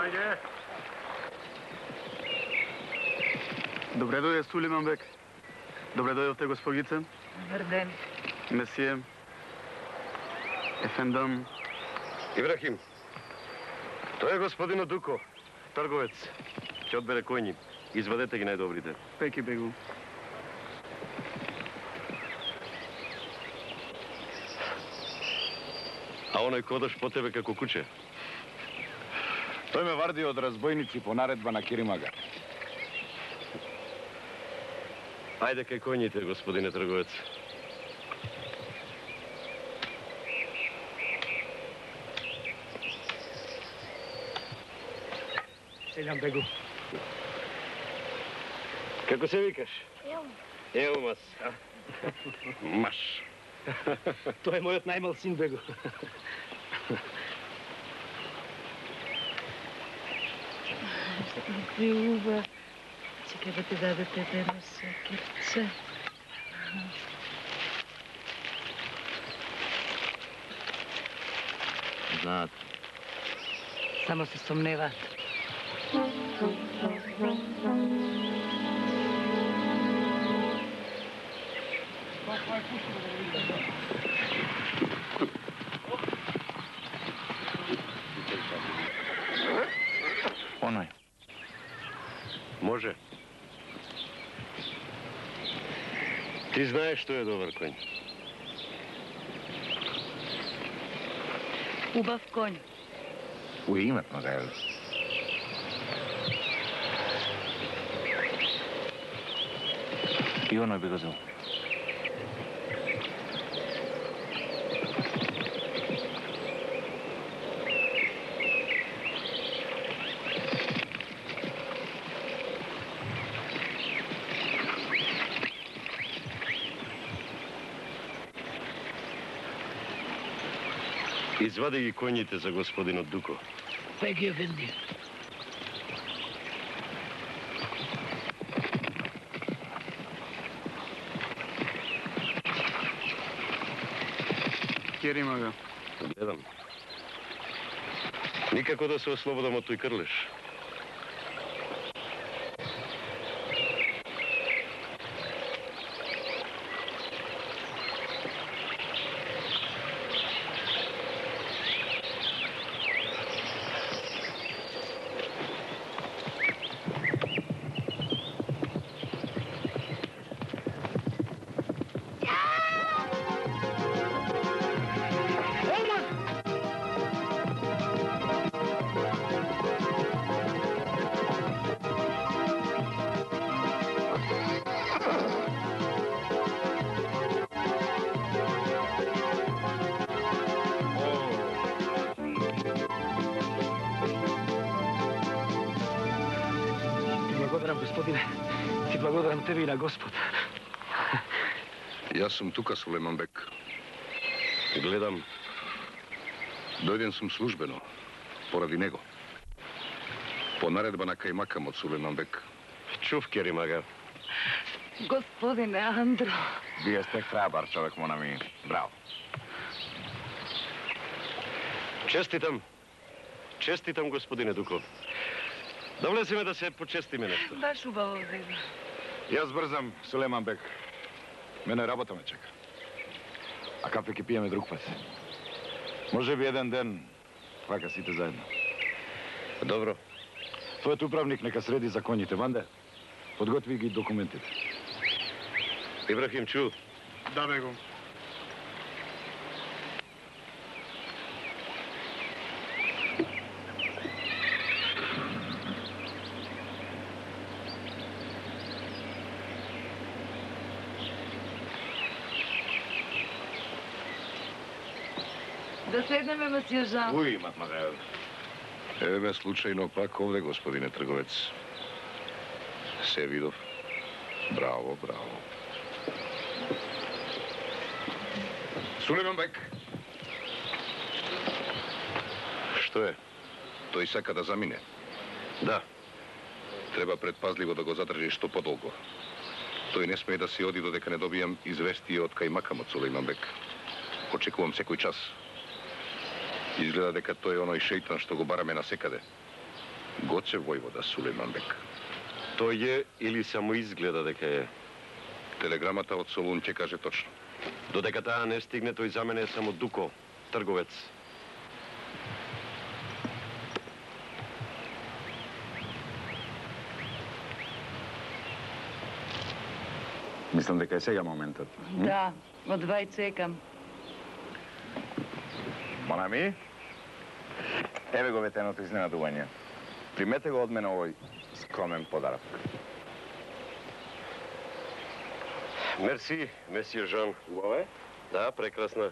Ajde. Добре дойде, Сулейман бек. Добре дойдохте, госпожице. Добър ден. Месие. Ефендам. Ибрахим, той е господинът Дуко, търговец. Ще отбере койни. Извадете ги най-добрите. Пеки бегу. А онaj кодаш по тебе како куче. Той ме варди от разбойници по наредба на Киримага. Айде кай койните, господине търговец. Селям бегу. Како се викаш? Елмас. Маш. Той е моят най-мал син, бего. Любя, чекай да ти дадете едно сокерце. Знаат. Само се съмневат. Оној. Може. Ти знаеш што е добър конь. Убав конь. У имат, мадел. И оној би го взел. Извади ги конjите за господинот Дуко. Пеки ефенди. Киримага. Гледам. Никако да се ослободам от тој кърлеш. Господине, ти благодарам тебе и на Господ. Јас сум тука, Сулейман бек. Гледам. Дојден сум службено, поради него. По наредба на Кајмакам од Сулейман бек. Чув, Керимага. Господине Андро. Вие сте храбар човек, Монами. Браво. Честитам. Честитам, господине Дуко. Да влеземе да се почестиме нещо. Баш убаво, бего. Јас брзам, Сулейман бек. Мене работа ме чека. А кафе ќе пиеме друг пат. Може би еден ден, вака сите заедно. Добро. Твојот управник нека среди за конjите, Ванде. Подготви ги документите. Ибрахим, чу. Да, бего. Да седнеме, месио Жан. Уи, мадмазел. Еве ме случајно пак овде, господине трговец. Се видов. Браво, браво. Сулейман бек. Што е? Тој сака да замине. Да. Треба предпазливо да го задржи што подолго. Тој не смее да си оди додека не добијам известие од Кајмакам од Сулейман бек. Очекувам секој час. Izgleda дека тој е оној шејтан што го бараме насекаде. Гоце војвода Сулейман Бек. Тој е или само изгледа дека е. Телеграмата од Солун ќе каже точно. Додека таа не стигне, тој за мене е само Дуко, трговец. Мислам дека е сега моментот. Да, одвај цекам. Монами, еве го ветеното изненадување. Примете го од мене овој скромен подарок. Мерси, месије Жан. Убаво е? Да, прекрасна.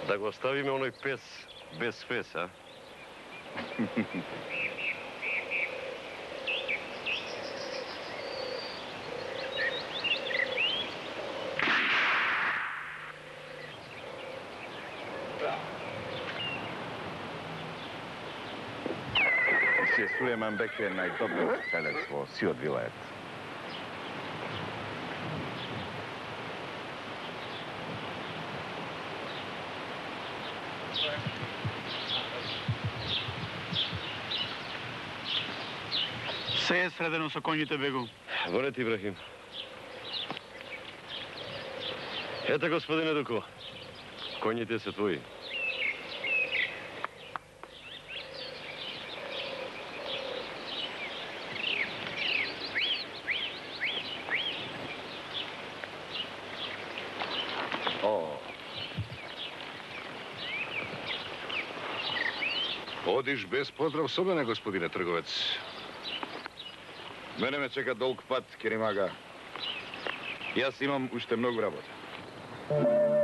Да го оставиме оној пес без фес, а? Месије Сулейман Бек е најдобриот стрелец во сиот вилајет. Се е средено со коњите, бегу. Вонет, Ибрахим. Ето, господине Дуко, коњите се твои. Одиш без поздрав со мене, господине трговец. Мене ме чека долг пат, Керимага. Јас имам уште многу работа.